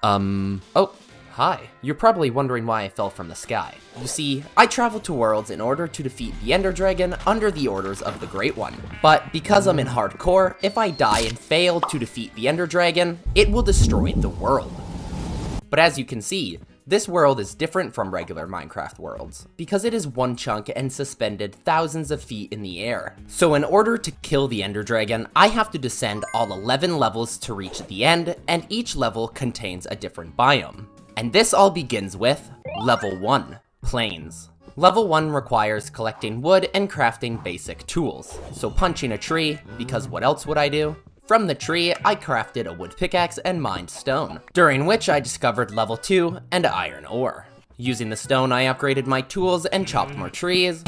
Oh, hi. You're probably wondering why I fell from the sky. You see, I traveled to worlds in order to defeat the Ender Dragon under the orders of the Great One. But because I'm in hardcore, if I die and fail to defeat the Ender Dragon, it will destroy the world. But as you can see, this world is different from regular Minecraft worlds, because it is one chunk and suspended thousands of feet in the air. So in order to kill the Ender Dragon, I have to descend all 11 levels to reach the end, and each level contains a different biome. And this all begins with Level 1, Plains. Level 1 requires collecting wood and crafting basic tools. So punching a tree, because what else would I do? From the tree, I crafted a wood pickaxe and mined stone, during which I discovered level 2 and iron ore. Using the stone, I upgraded my tools and chopped more trees.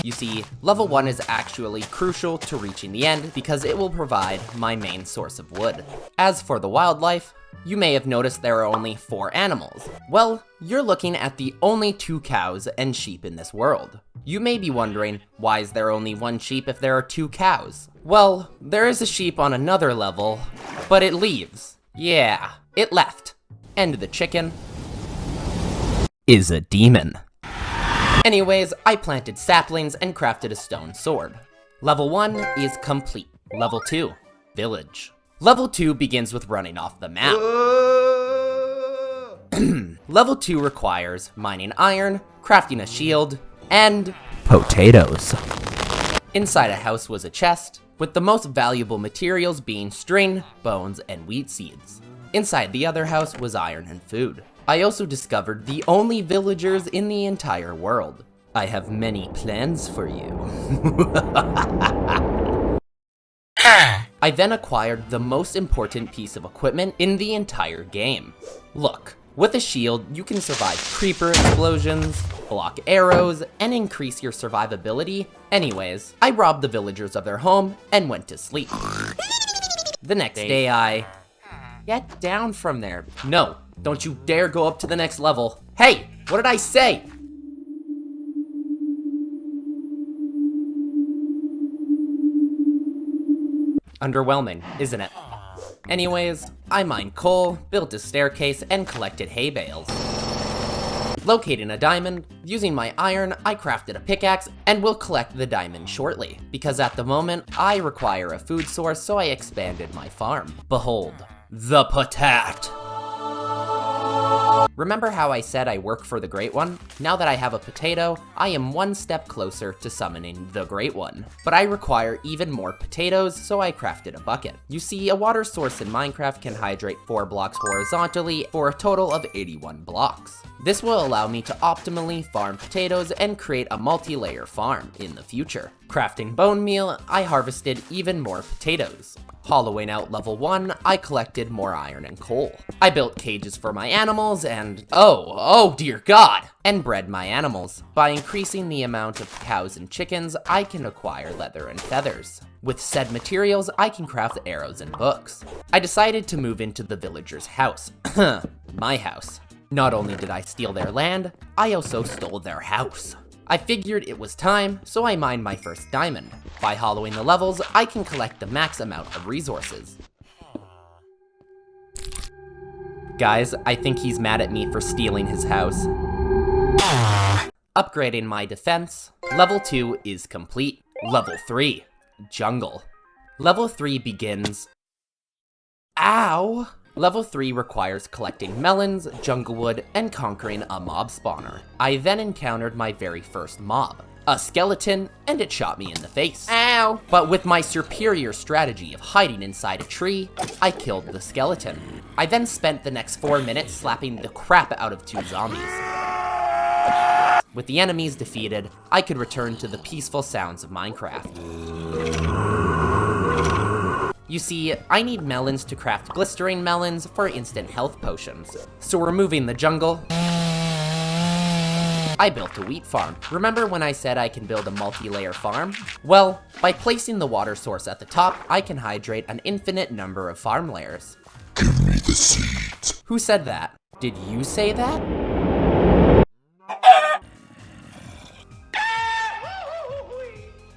You see, level 1 is actually crucial to reaching the end because it will provide my main source of wood. As for the wildlife, you may have noticed there are only 4 animals. Well, you're looking at the only 2 cows and sheep in this world. You may be wondering, why is there only 1 sheep if there are 2 cows? Well, there is a sheep on another level, but it leaves. Yeah, it left. And the chicken is a demon. Anyways, I planted saplings and crafted a stone sword. Level 1 is complete. Level 2, village. Level 2 begins with running off the map. Level 2 requires mining iron, crafting a shield, and potatoes. Inside a house was a chest, with the most valuable materials being string, bones, and wheat seeds. Inside the other house was iron and food. I also discovered the only villagers in the entire world. I have many plans for you. I then acquired the most important piece of equipment in the entire game. Look, with a shield, you can survive creeper explosions, block arrows, and increase your survivability. Anyways, I robbed the villagers of their home and went to sleep. The next day Get down from there. No, don't you dare go up to the next level. Hey, what did I say? Underwhelming, isn't it? Anyways, I mined coal, built a staircase, and collected hay bales. Locating a diamond, using my iron, I crafted a pickaxe, and will collect the diamond shortly, because at the moment, I require a food source, so I expanded my farm. Behold, the potat! Remember how I said I work for the Great One? Now that I have a potato, I am one step closer to summoning the Great One. But I require even more potatoes, so I crafted a bucket. You see, a water source in Minecraft can hydrate 4 blocks horizontally for a total of 81 blocks. This will allow me to optimally farm potatoes and create a multi-layer farm in the future. Crafting bone meal, I harvested even more potatoes. Hollowing out level 1, I collected more iron and coal. I built cages for my animals and, oh dear God, and bred my animals. By increasing the amount of cows and chickens, I can acquire leather and feathers. With said materials, I can craft arrows and books. I decided to move into the villager's house. My house. Not only did I steal their land, I also stole their house. I figured it was time, so I mined my first diamond. By hollowing the levels, I can collect the max amount of resources. Guys, I think he's mad at me for stealing his house. Upgrading my defense. Level 2 is complete. Level 3, jungle. Level 3 begins... Ow! Level 3 requires collecting melons, jungle wood, and conquering a mob spawner. I then encountered my very first mob, a skeleton, and it shot me in the face. Ow! But with my superior strategy of hiding inside a tree, I killed the skeleton. I then spent the next 4 minutes slapping the crap out of 2 zombies. With the enemies defeated, I could return to the peaceful sounds of Minecraft. You see, I need melons to craft glistering melons for instant health potions. So removing the jungle, I built a wheat farm. Remember when I said I can build a multi-layer farm? Well, by placing the water source at the top, I can hydrate an infinite number of farm layers. Give me the seeds. Who said that? Did you say that?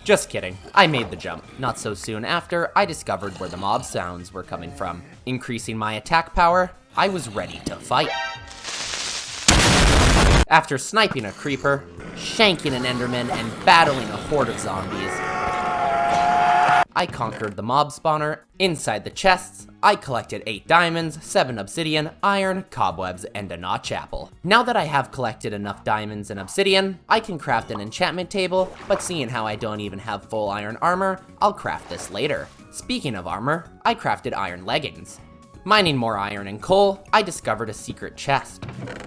Just kidding, I made the jump. Not so soon after, I discovered where the mob sounds were coming from. Increasing my attack power, I was ready to fight. After sniping a creeper, shanking an enderman, and battling a horde of zombies, I conquered the mob spawner. Inside the chests, I collected 8 diamonds, 7 obsidian, iron, cobwebs, and a notch apple. Now that I have collected enough diamonds and obsidian, I can craft an enchantment table, but seeing how I don't even have full iron armor, I'll craft this later. Speaking of armor, I crafted iron leggings. Mining more iron and coal, I discovered a secret chest.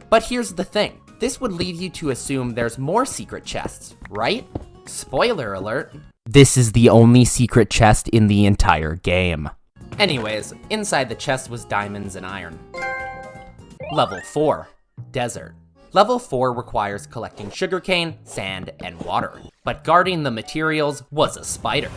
But here's the thing, this would lead you to assume there's more secret chests, right? Spoiler alert. This is the only secret chest in the entire game. Anyways, inside the chest was diamonds and iron. Level 4, Desert. Level 4 requires collecting sugarcane, sand, and water. But guarding the materials was a spider.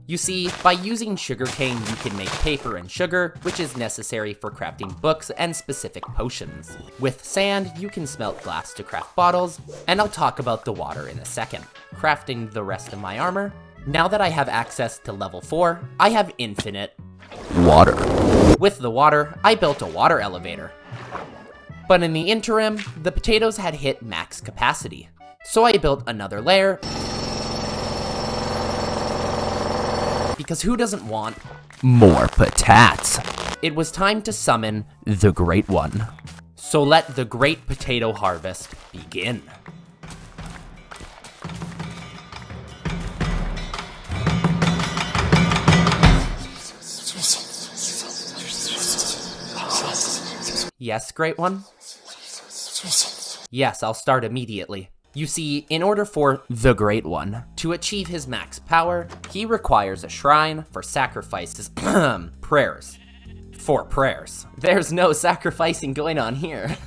You see, by using sugarcane, you can make paper and sugar, which is necessary for crafting books and specific potions. With sand, you can smelt glass to craft bottles, and I'll talk about the water in a second. Crafting the rest of my armor. Now that I have access to level 4, I have infinite water. With the water, I built a water elevator. But in the interim, the potatoes had hit max capacity. So I built another layer, because who doesn't want more patats? It was time to summon the Great One. So let the Great Potato Harvest begin. Yes, Great One? Yes, I'll start immediately. You see, in order for the Great One to achieve his max power, he requires a shrine for sacrifices, prayers. For prayers. There's no sacrificing going on here.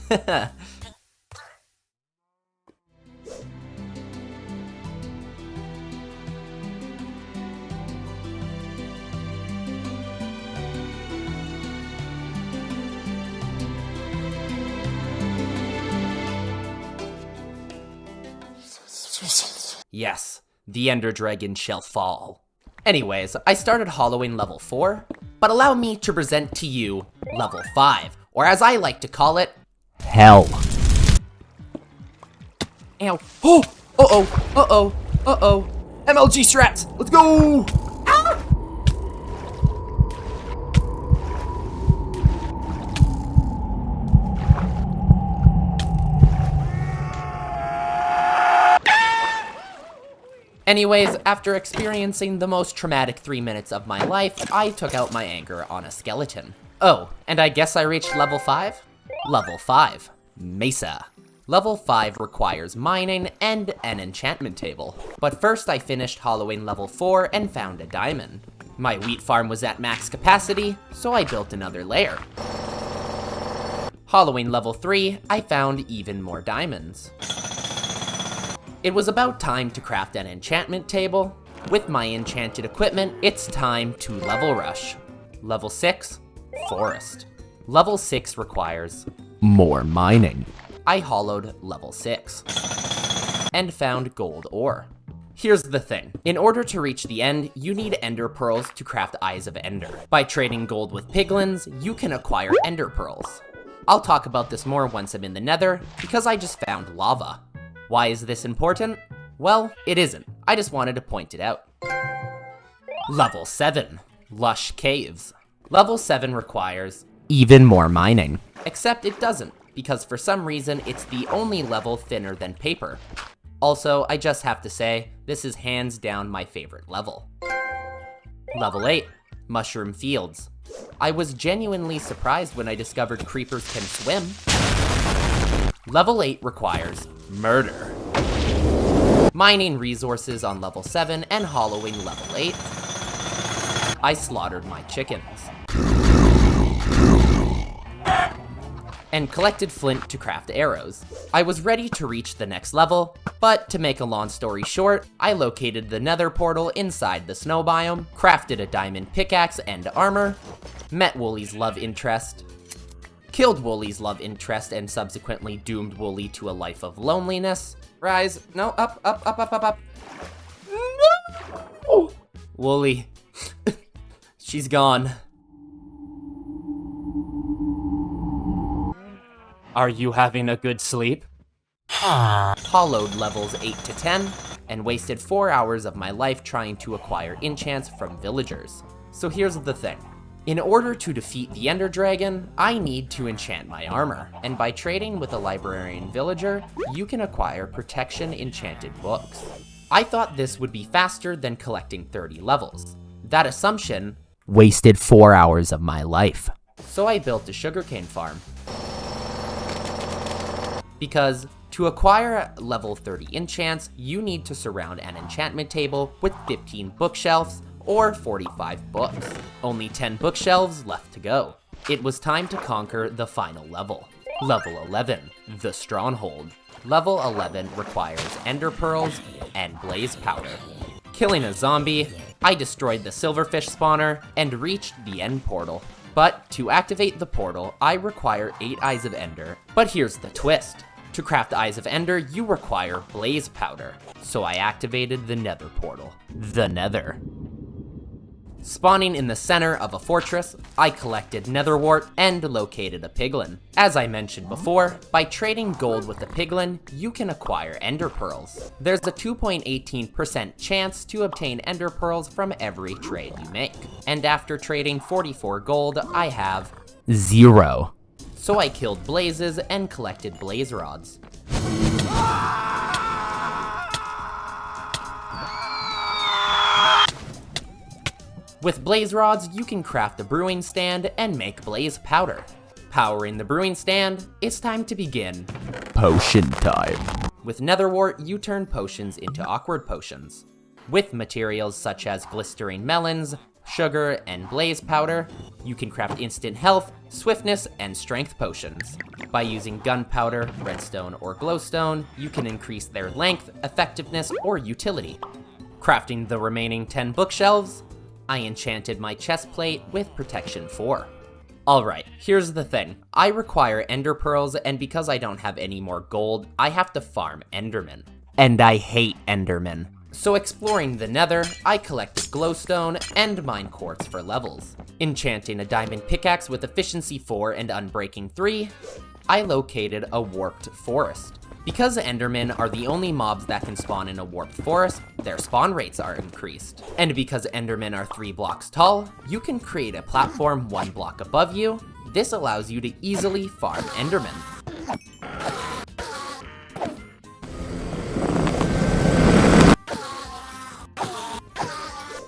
Yes, the Ender Dragon shall fall. Anyways, I started hollowing level 4, but allow me to present to you level 5, or as I like to call it, Hell. Ow. Oh! Uh-oh! Uh-oh! Uh-oh! MLG strats! Let's go! Ah! Anyways, after experiencing the most traumatic 3 minutes of my life, I took out my anger on a skeleton. Oh, and I guess I reached level 5? Level 5, Mesa. Level 5 requires mining and an enchantment table. But first I finished hollowing level 4 and found a diamond. My wheat farm was at max capacity, so I built another layer. Hollowing level 3, I found even more diamonds. It was about time to craft an enchantment table. With my enchanted equipment, it's time to level rush. Level 6, Forest. Level 6 requires more mining. I hollowed level 6 and found gold ore. Here's the thing. In order to reach the end, you need ender pearls to craft Eyes of Ender. By trading gold with piglins, you can acquire ender pearls. I'll talk about this more once I'm in the Nether, because I just found lava. Why is this important? Well, it isn't. I just wanted to point it out. Level 7, Lush Caves. Level 7 requires even more mining. Except it doesn't, because for some reason, it's the only level thinner than paper. Also, I just have to say, this is hands down my favorite level. Level 8, Mushroom Fields. I was genuinely surprised when I discovered creepers can swim. Level 8 requires murder. Mining resources on level 7 and hollowing level 8. I slaughtered my chickens. And collected flint to craft arrows. I was ready to reach the next level, but to make a long story short, I located the Nether portal inside the snow biome, crafted a diamond pickaxe and armor, met Wooly's love interest, killed Wooly's love interest and subsequently doomed Wooly to a life of loneliness. Rise. No, up, up, up, up, up, up. No! Wooly. She's gone. Are you having a good sleep? Hollowed levels 8 to 10, and wasted 4 hours of my life trying to acquire enchants from villagers. So here's the thing. In order to defeat the Ender Dragon, I need to enchant my armor, and by trading with a librarian villager, you can acquire protection enchanted books. I thought this would be faster than collecting 30 levels. That assumption wasted 4 hours of my life. So I built a sugarcane farm. Because to acquire level 30 enchants, you need to surround an enchantment table with 15 bookshelves or 45 books. Only 10 bookshelves left to go. It was time to conquer the final level. Level 11, the Stronghold. Level 11 requires ender pearls and blaze powder. Killing a zombie, I destroyed the silverfish spawner and reached the end portal. But to activate the portal, I require 8 Eyes of Ender. But here's the twist. To craft Eyes of Ender, you require blaze powder. So I activated the Nether portal. The Nether. Spawning in the center of a fortress, I collected nether wart and located a piglin. As I mentioned before, by trading gold with a piglin, you can acquire ender pearls. There's a 2.18% chance to obtain ender pearls from every trade you make. And after trading 44 gold, I have 0. So I killed blazes and collected blaze rods. With blaze rods, you can craft a brewing stand and make blaze powder. Powering the brewing stand, it's time to begin potion time. With nether wart, you turn potions into awkward potions. With materials such as glistering melons, sugar, and blaze powder, you can craft instant health, swiftness, and strength potions. By using gunpowder, redstone, or glowstone, you can increase their length, effectiveness, or utility. Crafting the remaining 10 bookshelves, I enchanted my chest plate with protection 4. Alright, here's the thing. I require ender pearls, and because I don't have any more gold, I have to farm endermen. And I hate endermen. So exploring the nether, I collected glowstone and mine quartz for levels. Enchanting a diamond pickaxe with efficiency 4 and unbreaking 3, I located a warped forest. Because endermen are the only mobs that can spawn in a warped forest, their spawn rates are increased. And because endermen are 3 blocks tall, you can create a platform 1 block above you. This allows you to easily farm endermen.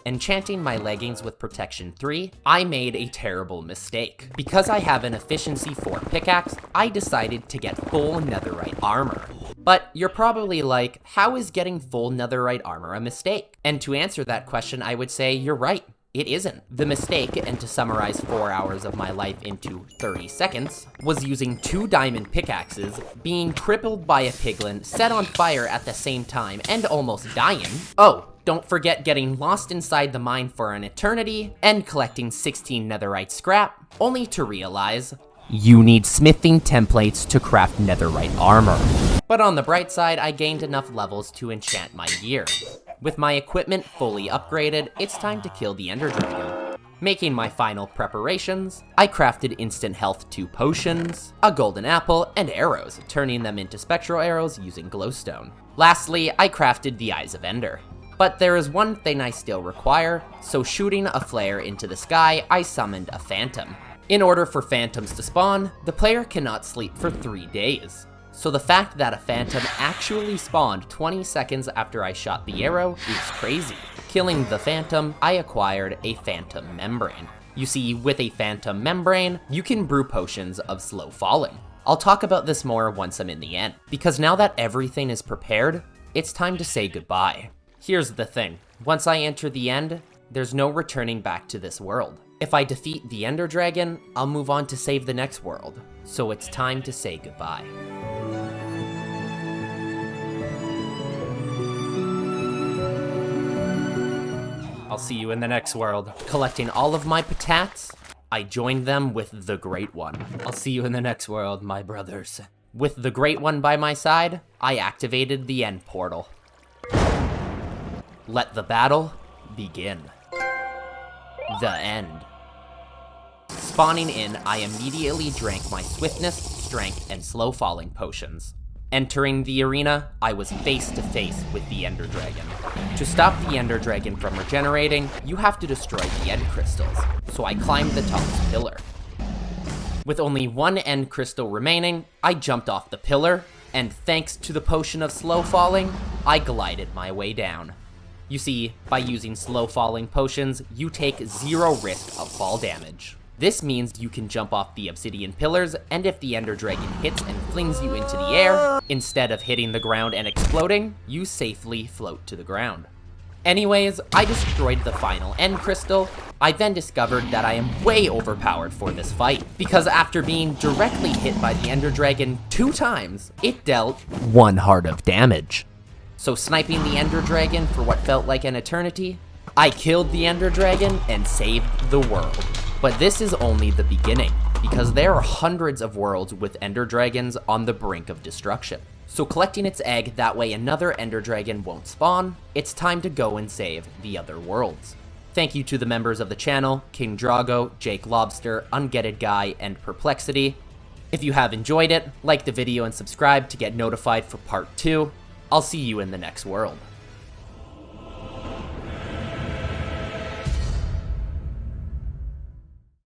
Enchanting my leggings with protection 3, I made a terrible mistake. Because I have an efficiency 4 pickaxe, I decided to get full netherite armor. But you're probably like, how is getting full netherite armor a mistake? And to answer that question, I would say you're right. It isn't. The mistake, and to summarize 4 hours of my life into 30 seconds, was using 2 diamond pickaxes, being crippled by a piglin, set on fire at the same time, and almost dying. Oh, don't forget getting lost inside the mine for an eternity, and collecting 16 netherite scrap, only to realize you need smithing templates to craft netherite armor. But on the bright side, I gained enough levels to enchant my gear. With my equipment fully upgraded, it's time to kill the Ender Dragon. Making my final preparations, I crafted instant health 2 potions, a golden apple, and arrows, turning them into spectral arrows using glowstone. Lastly, I crafted the Eyes of Ender. But there is one thing I still require, so shooting a flare into the sky, I summoned a phantom. In order for phantoms to spawn, the player cannot sleep for 3 days. So the fact that a phantom actually spawned 20 seconds after I shot the arrow is crazy. Killing the phantom, I acquired a phantom membrane. You see, with a phantom membrane, you can brew potions of slow falling. I'll talk about this more once I'm in the end, because now that everything is prepared, it's time to say goodbye. Here's the thing, once I enter the end, there's no returning back to this world. If I defeat the Ender Dragon, I'll move on to save the next world. So it's time to say goodbye. I'll see you in the next world, collecting all of my potats I joined them with the Great One. I'll see you in the next world, my brothers. With the Great One by my side, I activated the end portal. Let the battle begin. The end. Spawning in, I immediately drank my swiftness, strength, and slow falling potions. Entering the arena, I was face to face with the Ender Dragon. To stop the Ender Dragon from regenerating, you have to destroy the end crystals, so I climbed the tallest pillar. With only one end crystal remaining, I jumped off the pillar, and thanks to the potion of slow falling, I glided my way down. You see, by using slow falling potions, you take 0 risk of fall damage. This means you can jump off the obsidian pillars, and if the Ender Dragon hits and flings you into the air, instead of hitting the ground and exploding, you safely float to the ground. Anyways, I destroyed the final end crystal. I then discovered that I am way overpowered for this fight, because after being directly hit by the Ender Dragon 2 times, it dealt 1 heart of damage. So sniping the Ender Dragon for what felt like an eternity, I killed the Ender Dragon and saved the world. But this is only the beginning, because there are hundreds of worlds with Ender Dragons on the brink of destruction. So collecting its egg, that way another Ender Dragon won't spawn, it's time to go and save the other worlds. Thank you to the members of the channel, King Drago, Jake Lobster, Ungetted Guy, and Perplexity. If you have enjoyed it, like the video and subscribe to get notified for part 2. I'll see you in the next world.